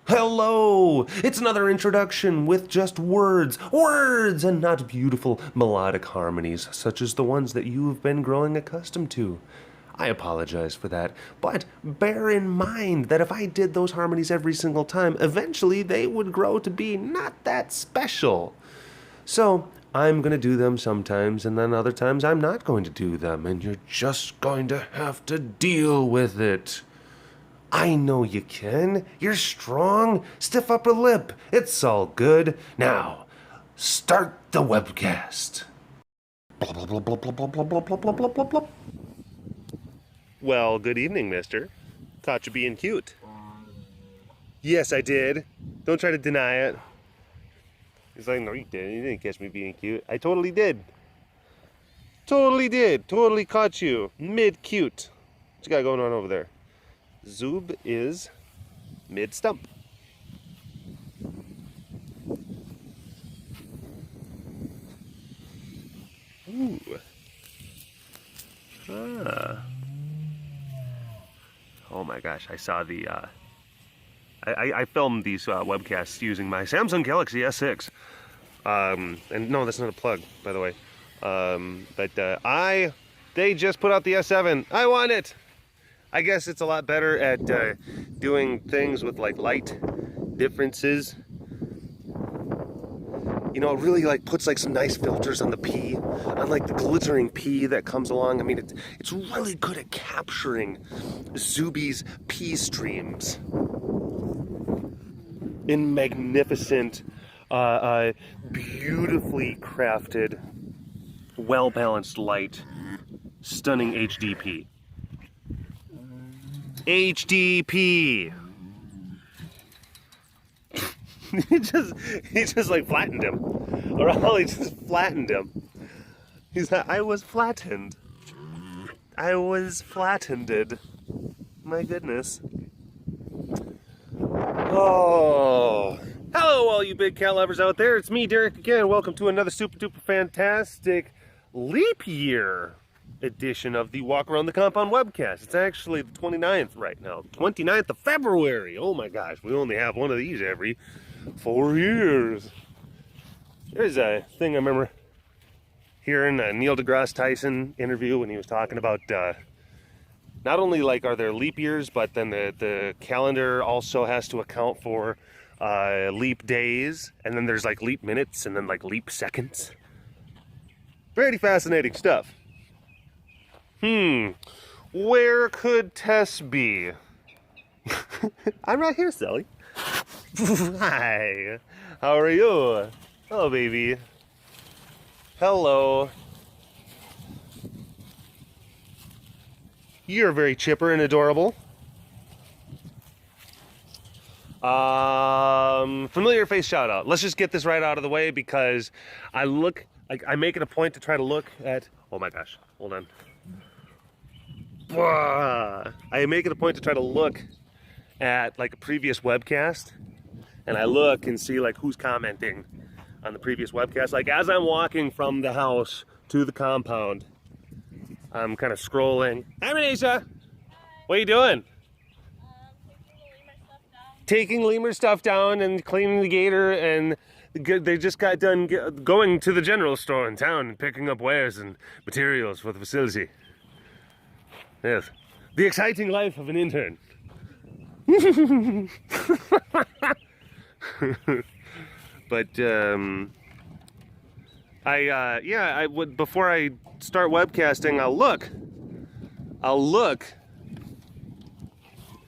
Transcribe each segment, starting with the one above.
Hello! It's another introduction with just words. Words and not beautiful melodic harmonies such as the ones that you have been growing accustomed to. I apologize for that, but bear in mind that if I did those harmonies every single time, eventually they would grow to be not that special. So, I'm going to do them sometimes, and then other times I'm not going to do them, and you're just going to have to deal with it. I know you can. You're strong. Stiff upper lip. It's all good. Now, start the webcast. Well, good evening, mister. Caught you being cute. Yes, I did. Don't try to deny it. He's like, no, you didn't. You didn't catch me being cute. I totally did. Totally did. Totally caught you. Mid-cute. What you got going on over there? Zoob is mid-stump. Ooh. Ah. Oh my gosh, I saw the, I filmed these webcasts using my Samsung Galaxy S6. And no, that's not a plug, by the way. They just put out the S7. I want it! I guess it's a lot better at doing things with like light differences. You know, it really like puts like some nice filters on the pea, on like the glittering pea that comes along. I mean, it's really good at capturing Zuby's pea streams in magnificent, beautifully crafted, well-balanced light, stunning HDP. HDP. he just like flattened him. Or he just flattened him. He's like, I was flattened. I was flattened. My goodness. Oh. Hello, all you big cat lovers out there. It's me, Derek, again. Welcome to another super duper fantastic leap year edition of the Walk Around the Compound webcast. It's actually the 29th right now. 29th of February. Oh my gosh, we only have one of these every 4 years. There's a thing I remember hearing a Neil deGrasse Tyson interview when he was talking about not only like are there leap years, but then the calendar also has to account for leap days, and then there's like leap minutes, and then like leap seconds. Pretty fascinating stuff. Where could Tess be? I'm right here, Sally. Hi. How are you? Hello, baby. Hello. You're very chipper and adorable. Familiar face shout out. Let's just get this right out of the way because I make it a point to try to look at, oh my gosh, hold on. I make it a point to try to look at like a previous webcast, and I look and see like who's commenting on the previous webcast. Like as I'm walking from the house to the compound, I'm kind of scrolling. Hi, Manisha. What are you doing? Taking lemur stuff down and cleaning the gator, and they just got done going to the general store in town and picking up wares and materials for the facility. Yes, the exciting life of an intern. But I would, before I start webcasting, I'll look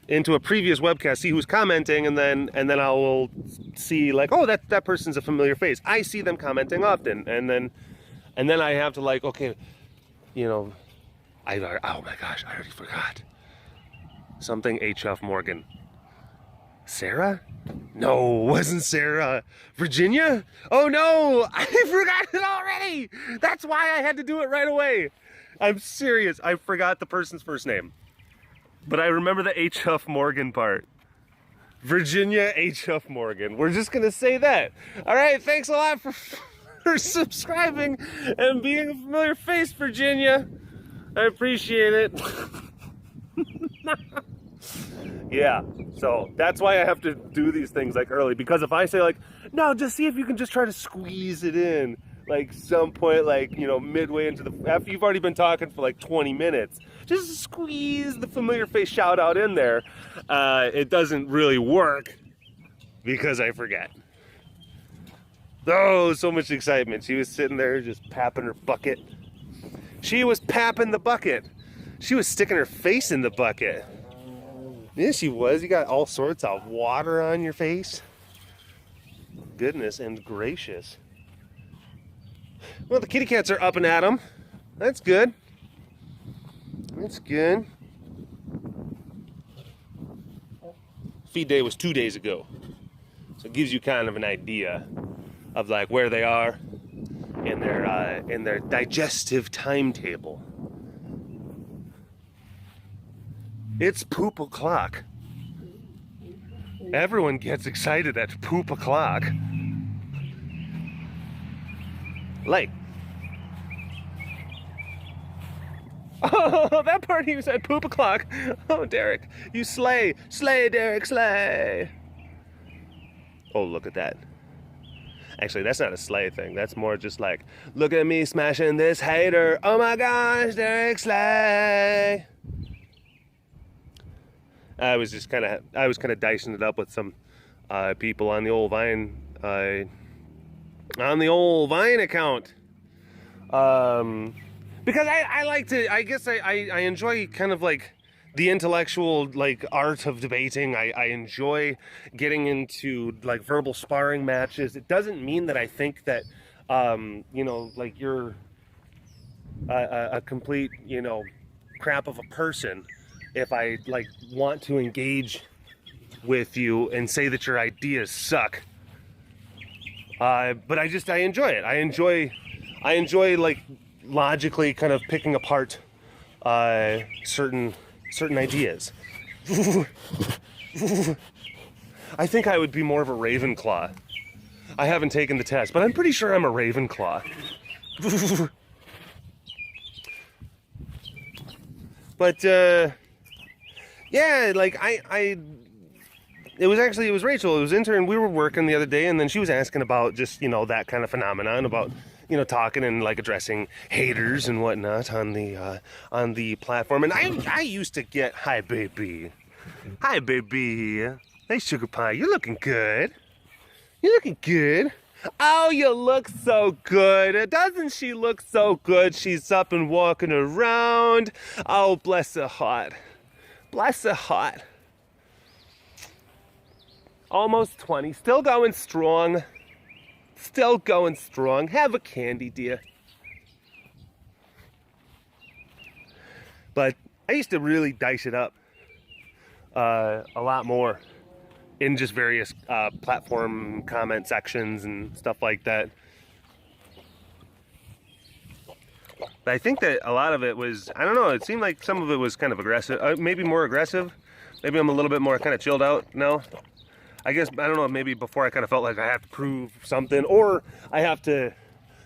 into a previous webcast, see who's commenting, and then I will see like, oh, that person's a familiar face. I see them commenting often, and then I have to like, okay, you know, oh my gosh, I already forgot something. H.F. Morgan. Sarah? No, wasn't Sarah. Virginia? Oh no, I forgot it already. That's why I had to do it right away. I'm serious. I forgot the person's first name. But I remember the H.F. Morgan part. Virginia H.F. Morgan. We're just going to say that. All right, thanks a lot for subscribing and being a familiar face, Virginia. I appreciate it. Yeah, so that's why I have to do these things like early, because if I say like, no, just see if you can just try to squeeze it in, like some point, like, you know, midway into after you've already been talking for like 20 minutes, just squeeze the familiar face shout out in there. It doesn't really work because I forget. Oh, so much excitement. She was sitting there just papping her bucket. She was papping the bucket. She was sticking her face in the bucket. Yeah, she was. You got all sorts of water on your face. Goodness and gracious. Well, the kitty cats are up and at 'em. That's good. That's good. Feed day was 2 days ago. So it gives you kind of an idea of like where they are in their digestive timetable. It's poop o'clock. Everyone gets excited at poop o'clock. Like, oh, that part he said poop o'clock. Oh, Derek, you slay, Derek, slay. Oh, look at that. Actually, that's not a slay thing. That's more just like, look at me smashing this hater. Oh my gosh, Derek, slay. I was kind of dicing it up with some people on the old Vine account, because I like to. I guess I enjoy kind of like the intellectual like art of debating. I enjoy getting into like verbal sparring matches. It doesn't mean that I think that you know, like you're a complete, you know, crap of a person if I like want to engage with you and say that your ideas suck. But I enjoy it. I enjoy like logically kind of picking apart certain ideas. I think I would be more of a Ravenclaw. I haven't taken the test, but I'm pretty sure I'm a Ravenclaw. But yeah, like it was Rachel, it was intern. We were working the other day, and then she was asking about just, you know, that kind of phenomenon about, you know, talking and like addressing haters and whatnot on the platform. And I used to get, hi baby, hey sugar pie, you're looking good. Oh, you look so good. Doesn't she look so good? She's up and walking around. Oh, bless her heart. Almost 20, still going strong. Have a candy, dear. But I used to really dice it up a lot more in just various platform comment sections and stuff like that. But I think that a lot of it was, I don't know, it seemed like some of it was kind of aggressive, maybe more aggressive. Maybe I'm a little bit more kind of chilled out now. I guess, I don't know, maybe before I kind of felt like I have to prove something, or I have to,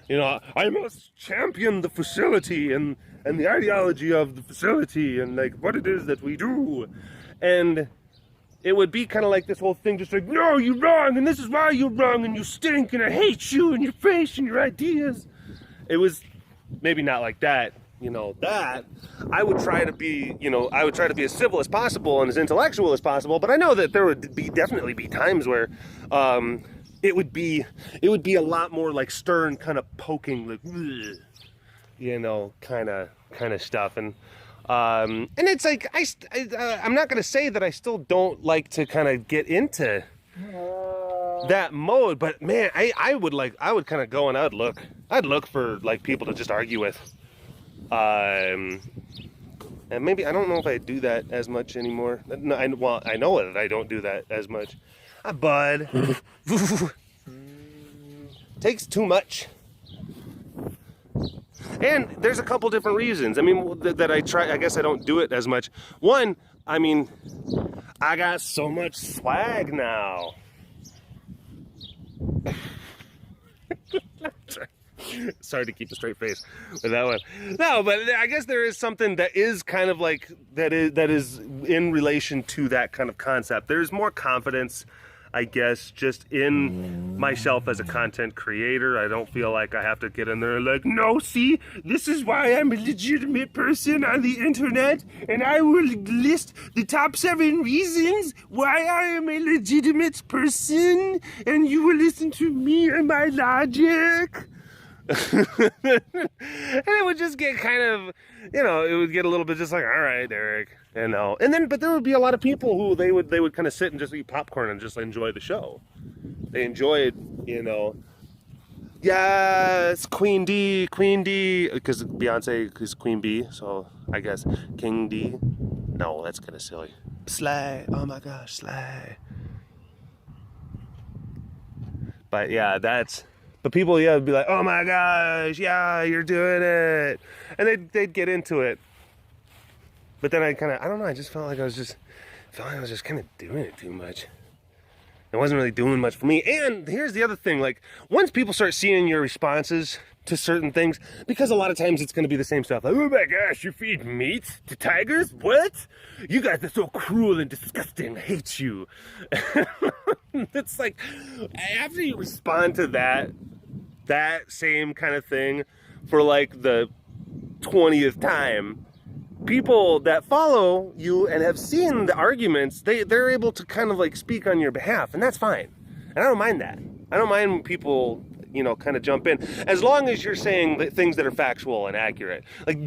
you know, I must champion the facility and the ideology of the facility and like what it is that we do. And it would be kind of like this whole thing, just like, no, you're wrong, and this is why you're wrong, and you stink, and I hate you, and your face, and your ideas. It was maybe not like that, you know, that. I would try to be, you know, as civil as possible and as intellectual as possible, but I know that there would definitely be times where it would be a lot more like stern, kind of poking, like, you know, kind of stuff. And it's like, I'm not going to say that I still don't like to kind of get into that mode, but man, I would kind of go and I'd look for like people to just argue with. And maybe, I don't know if I do that as much anymore. No, I know that I don't do that as much. Bud. Takes too much. And there's a couple different reasons. I mean, that I try, I guess I don't do it as much. One, I mean, I got so much swag now. Sorry to keep a straight face with that one. No, but I guess there is something that is kind of like that is in relation to that kind of concept. There's more confidence, I guess, just in myself as a content creator. I don't feel like I have to get in there like, no, see, this is why I'm a legitimate person on the internet, and I will list the top 7 reasons why I am a legitimate person, and you will listen to me and my logic. And it would just get kind of, you know, it would get a little bit just like, all right, Derek, you know. And then, but there would be a lot of people who they would kind of sit and just eat popcorn and just enjoy the show. They enjoyed, you know, yes, Queen D, because Beyonce is Queen Bee, so I guess King D. No, that's kind of silly. Slay, oh my gosh, slay. But yeah, but people, yeah, would be like, oh my gosh, yeah, you're doing it. And they'd get into it. But then I don't know, I just felt like I was just kind of doing it too much. It wasn't really doing much for me. And here's the other thing, like, once people start seeing your responses to certain things, because a lot of times it's going to be the same stuff. Like, oh my gosh, you feed meat to tigers? What? You guys are so cruel and disgusting. I hate you. It's like, after you respond to that same kind of thing for like the 20th time, people that follow you and have seen the arguments, they're able to kind of like speak on your behalf, and that's fine. And I don't mind that. I don't mind when people, you know, kind of jump in, as long as you're saying things that are factual and accurate. Like,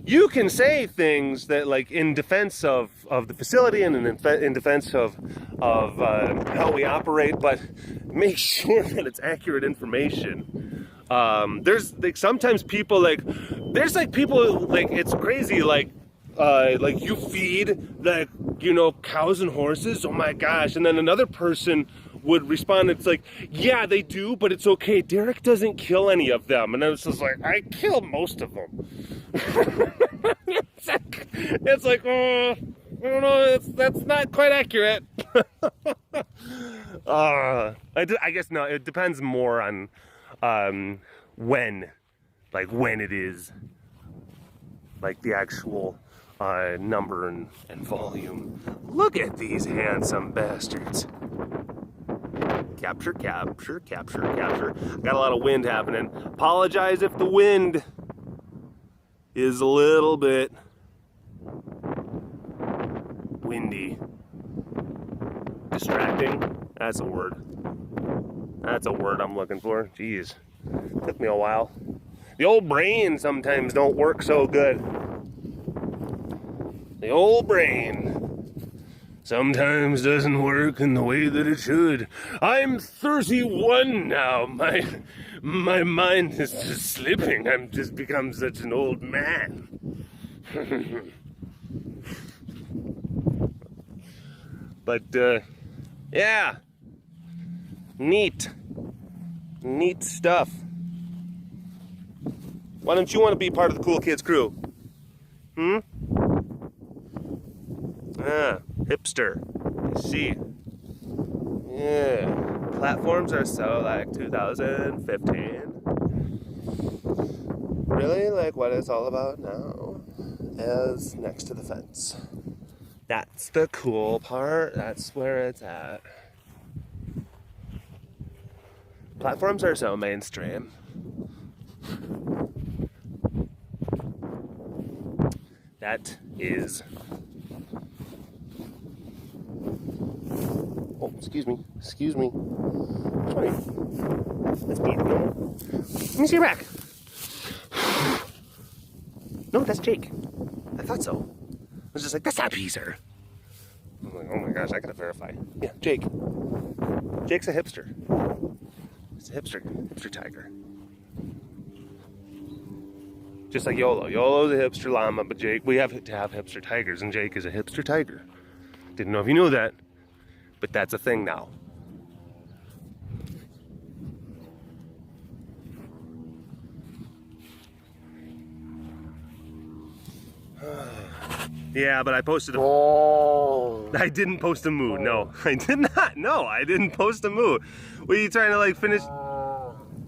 you can say things that, like, in defense of the facility and in defense of how we operate, but make sure that it's accurate information. There's like sometimes people it's crazy, like you feed, like, you know, cows and horses, oh my gosh, and then another person would respond, it's like, yeah, they do, but it's okay, Derek doesn't kill any of them. And I was just like, I kill most of them. it's like, oh, I don't know, that's not quite accurate. I guess, no, it depends more on when it is, like the actual number and volume. Look at these handsome bastards. Capture. Got a lot of wind happening. Apologize if the wind is a little bit windy. Distracting. That's a word. That's a word I'm looking for. Jeez. Took me a while. The old brain sometimes don't work so good. The old brain sometimes doesn't work in the way that it should. I'm 31 now. My mind is just slipping. I'm just become such an old man. But yeah, neat stuff. Why don't you want to be part of the cool kids crew? Hipster. I see. Yeah. Platforms are so like 2015. Really? Like what it's all about now is next to the fence. That's the cool part. That's where it's at. Platforms are so mainstream. That is... Oh, excuse me. Sorry. That's Pete. No. Let me see your back. No, that's Jake. I thought so. I was just like, that's not Pete, sir. I'm like, oh my gosh, I gotta verify. Yeah, Jake. Jake's a hipster. He's a hipster tiger. Just like YOLO. YOLO's a hipster llama, but Jake, we have to have hipster tigers, and Jake is a hipster tiger. Didn't know if you knew that, but that's a thing now. Yeah, but I posted I didn't post a mood. No, I did not. No, I didn't post a mood. Were you trying to like finish?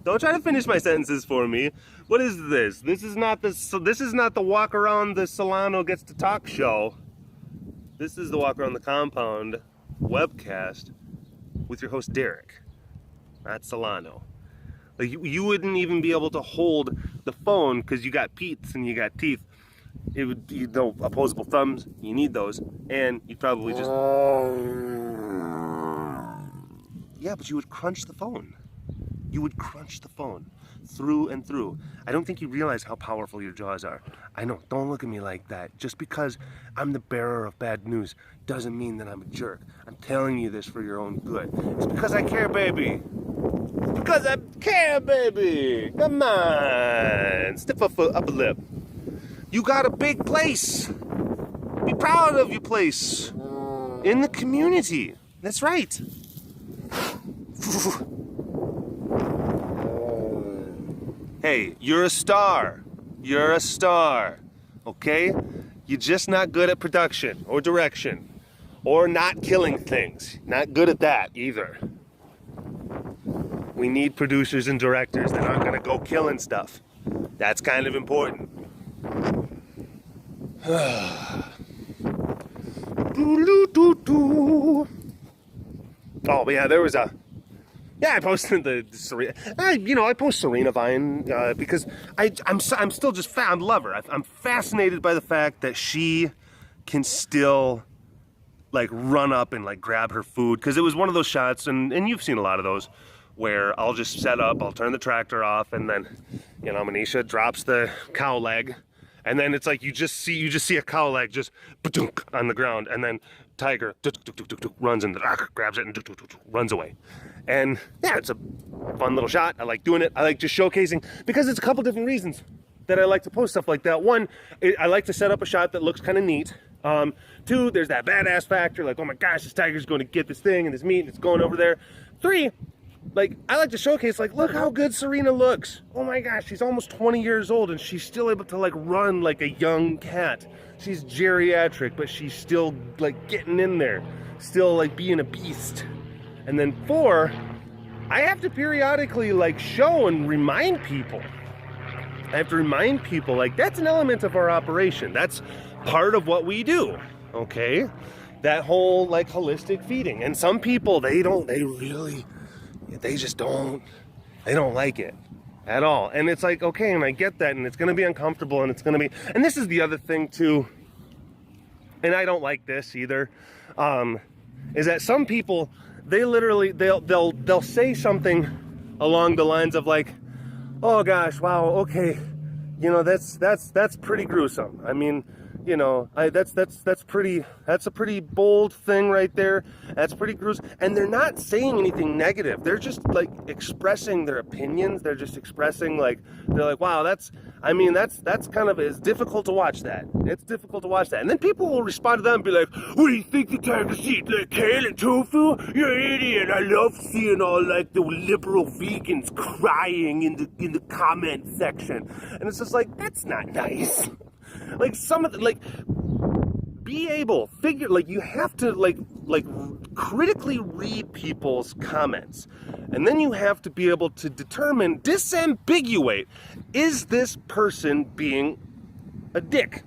Don't try to finish my sentences for me. What is this? This is not the walk around the Solano gets to talk show. This is the walk around the compound webcast with your host Derek, not Solano. Like you wouldn't even be able to hold the phone because you got peats and you got teeth. It would, you know, opposable thumbs. You need those, and you probably just yeah, but you would crunch the phone. You would crunch the phone through and through. I don't think you realize how powerful your jaws are. I know, don't look at me like that. Just because I'm the bearer of bad news doesn't mean that I'm a jerk. I'm telling you this for your own good. It's because I care, baby. It's because I care, baby. Come on, stiff up a lip. You got a big place. Be proud of your place in the community. That's right. Hey, you're a star. You're a star. Okay? You're just not good at production or direction or not killing things. Not good at that either. We need producers and directors that aren't going to go killing stuff. That's kind of important. Oh, yeah, there was a... Yeah, I posted the Serena. I post Serena Vine because I'm still just I love her. I'm fascinated by the fact that she can still like run up and like grab her food, because it was one of those shots, and you've seen a lot of those, where I'll just set up, I'll turn the tractor off, and then Manisha drops the cow leg, and then it's like you just see a cow leg just on the ground, and then Tiger runs and grabs it and runs away. And yeah, it's a fun little shot. I like doing it. I like just showcasing, because it's a couple different reasons that I like to post stuff like that. One, I like to set up a shot that looks kind of neat. Two, there's that badass factor, like, oh my gosh, this tiger's going to get this thing and this meat and it's going over there. Three, like, I like to showcase, like, look how good Serena looks. Oh my gosh, she's almost 20 years old and she's still able to like run like a young cat. She's geriatric, but she's still like getting in there, still like being a beast. And then four, I have to periodically like show and remind people. I have to remind people, like, that's an element of our operation. That's part of what we do, okay? That whole like holistic feeding. And some people, they don't like it at all. And it's like, okay, and I get that, and it's gonna be uncomfortable, and it's gonna be, and this is the other thing too, and I don't like this either, is that some people, they'll say something along the lines of like, oh gosh, wow, okay, that's pretty gruesome. I mean, that's a pretty bold thing right there. That's pretty gruesome. And they're not saying anything negative. They're just like expressing their opinions. They're just expressing like, they're like, wow, that's kind of, it's difficult to watch that. It's difficult to watch that. And then people will respond to them and be like, what do you think the tigers eat, like kale and tofu? You're an idiot. I love seeing all like the liberal vegans crying in the comment section. And it's just like, that's not nice. Like some of the, like, be able, figure, like, you have to like critically read people's comments, and then you have to be able to determine, disambiguate, is this person being a dick?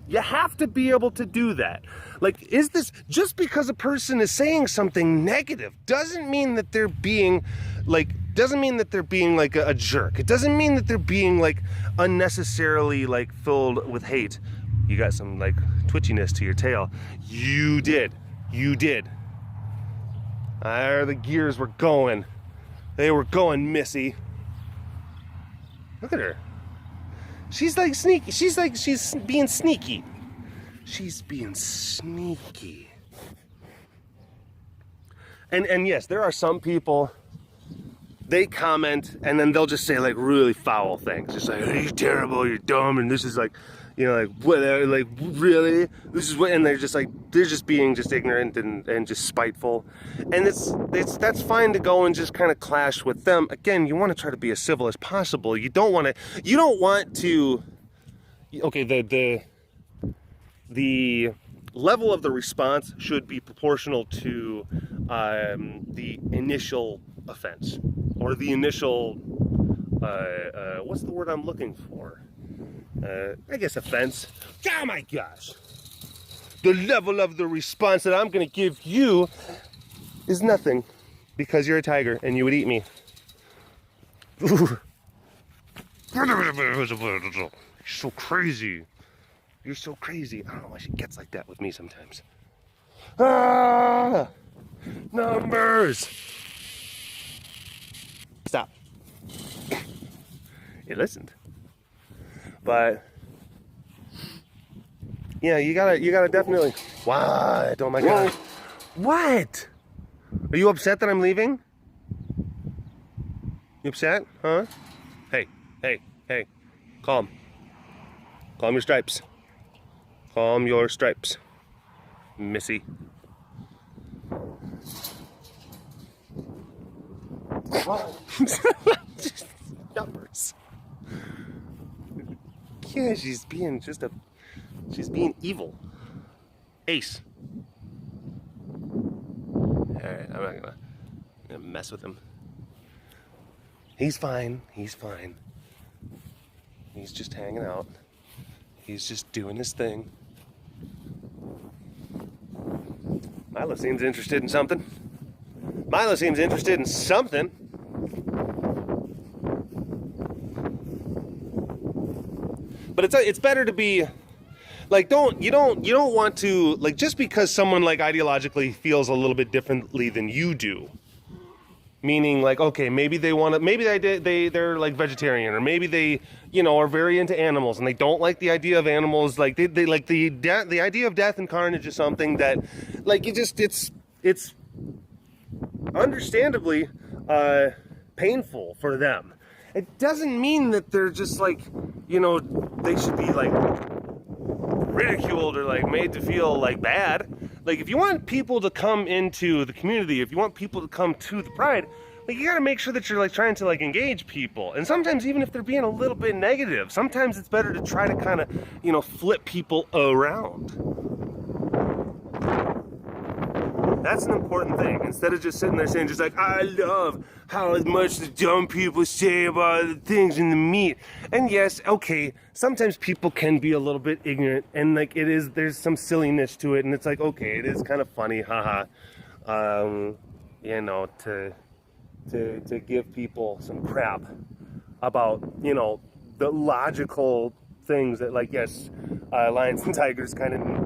You have to be able to do that. Like, is this, just because a person is saying something negative doesn't mean that they're being like, a jerk. It doesn't mean that they're being like unnecessarily like filled with hate. You got some like twitchiness to your tail. You did. The gears were going. They were going, Missy. Look at her. She's like sneaky. She's being sneaky. She's being sneaky. And yes, there are some people, they comment and then they'll just say like really foul things. Just like, you're terrible, you're dumb, and this is like, like, whatever, like, really? This is what, and they're just being just ignorant and just spiteful. And that's fine to go and just kind of clash with them. Again, you want to try to be as civil as possible. You don't want to, okay, the level of the response should be proportional to the initial offense. or the initial, what's the word I'm looking for? I guess offense. Oh my gosh. The level of the response that I'm going to give you is nothing because you're a tiger and you would eat me. You're so crazy. You're so crazy. I don't know why she gets like that with me sometimes. Ah! Numbers! Stop. It listened. But yeah, you gotta definitely. What? Oh my god. What? Are you upset that I'm leaving? You upset? Huh? Hey. Calm. Calm your stripes. Calm your stripes, Missy. Numbers. Yeah, she's being evil. Ace. Alright, I'm not gonna mess with him. He's fine. He's just hanging out. He's just doing his thing. Milo seems interested in something. But it's better to be like you don't want to, like, just because someone like ideologically feels a little bit differently than you do. Meaning, like, okay, maybe they're like vegetarian, or maybe they, are very into animals and they don't like the idea of animals. Like they like the idea of death and carnage is something that, like, it's understandably painful for them. It doesn't mean that they're just like, they should be like ridiculed or like made to feel like bad. Like, if you want people to come into the community, if you want people to come to the Pride, like, you gotta make sure that you're like trying to like engage people. And sometimes, even if they're being a little bit negative, sometimes it's better to try to kind of, flip people around. That's an important thing. Instead of just sitting there saying just like, I love how much the dumb people say about the things in the meat. And yes, okay, sometimes people can be a little bit ignorant, and like there's some silliness to it, and it's like, okay, it is kind of funny, haha. To give people some crap about, the logical things that, like, yes, lions and tigers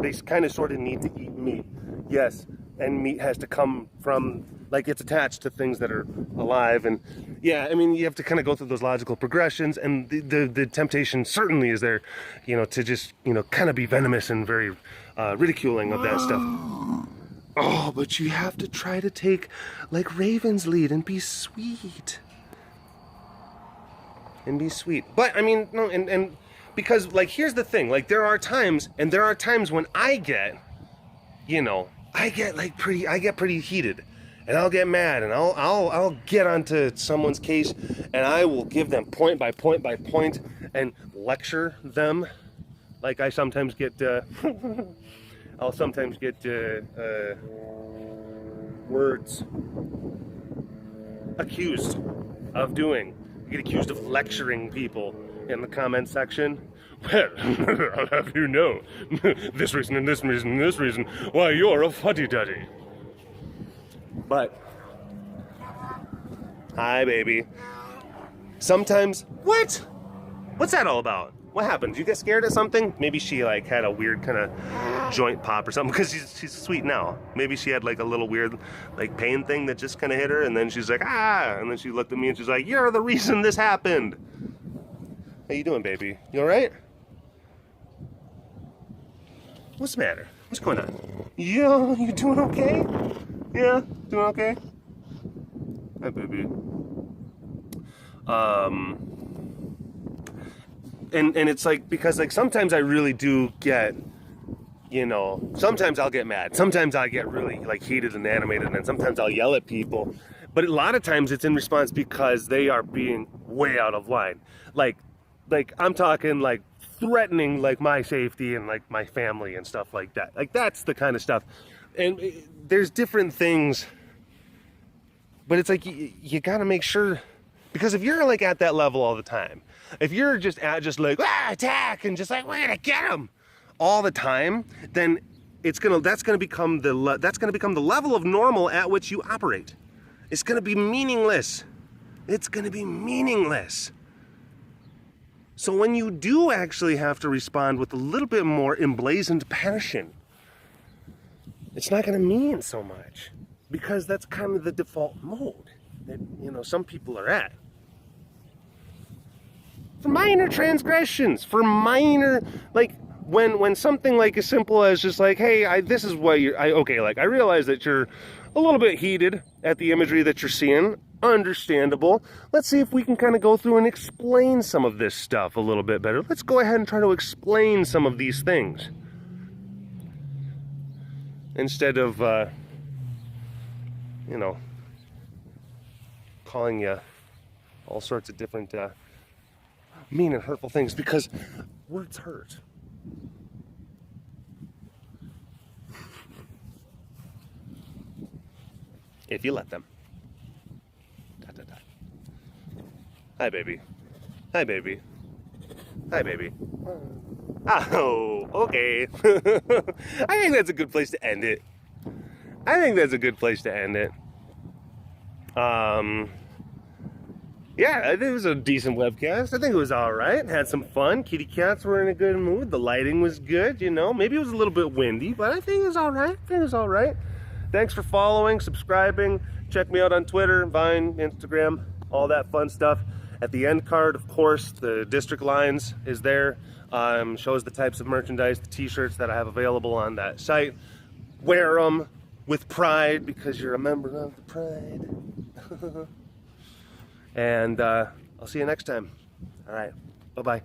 they sort of need to eat meat. Yes. And meat has to come from, like, it's attached to things that are alive. And yeah, I mean, you have to kind of go through those logical progressions, and the temptation certainly is there, to just, kind of be venomous and very ridiculing of that stuff. Oh, but you have to try to take, like, Raven's lead and be sweet. But, I mean, no, and because, like, here's the thing. Like, there are times when I get, I get pretty heated, and I'll get mad, and I'll get onto someone's case, and I will give them point by point by point and lecture them. Like, I sometimes get, I'll sometimes get words accused of doing. You get accused of lecturing people in the comment section. Well, I'll have you know, this reason and this reason and this reason, why you're a fuddy-duddy. But, hi, baby. Sometimes, what? What's that all about? What happened? Did you get scared at something? Maybe she, like, had a weird kind of joint pop or something, because she's sweet now. Maybe she had, like, a little weird, like, pain thing that just kind of hit her, and then she's like, ah, and then she looked at me and she's like, you're the reason this happened. How you doing, baby? You all right? What's the matter? What's going on? Yeah, you doing okay? Yeah, doing okay? Hi, baby. And it's like, because like sometimes I really do get, sometimes I'll get mad. Sometimes I get really like heated and animated, and then sometimes I'll yell at people. But a lot of times it's in response because they are being way out of line. Like I'm talking like threatening like my safety and like my family and stuff like that. Like, that's the kind of stuff. And there's different things But it's like you got to make sure, because if you're like at that level all the time, if you're just like attack and just like we're gonna get him all the time, then that's gonna become the level of normal at which you operate. It's gonna be meaningless. It's gonna be meaningless. So when you do actually have to respond with a little bit more emblazoned passion, it's not gonna mean so much, because that's kind of the default mode that, you know, some people are at. For minor transgressions, for minor, like when something like as simple as just like, hey, this is what I realize that you're a little bit heated at the imagery that you're seeing. Understandable. Let's see if we can kind of go through and explain some of this stuff a little bit better. Let's go ahead and try to explain some of these things, instead of you know, calling you all sorts of different mean and hurtful things, because words hurt. If you let them. Dot, dot, dot. Hi, baby. Hi, baby. Hi, baby. Oh, okay. I think that's a good place to end it. Yeah, I think it was a decent webcast. I think it was all right. Had some fun. Kitty cats were in a good mood. The lighting was good, you know. Maybe it was a little bit windy, but I think it was all right. Thanks for following, subscribing. Check me out on Twitter, Vine, Instagram, all that fun stuff. At the end card, of course, the district lines is there. Shows the types of merchandise, the t-shirts that I have available on that site. Wear them with pride, because you're a member of the pride. And I'll see you next time. All right. Bye-bye.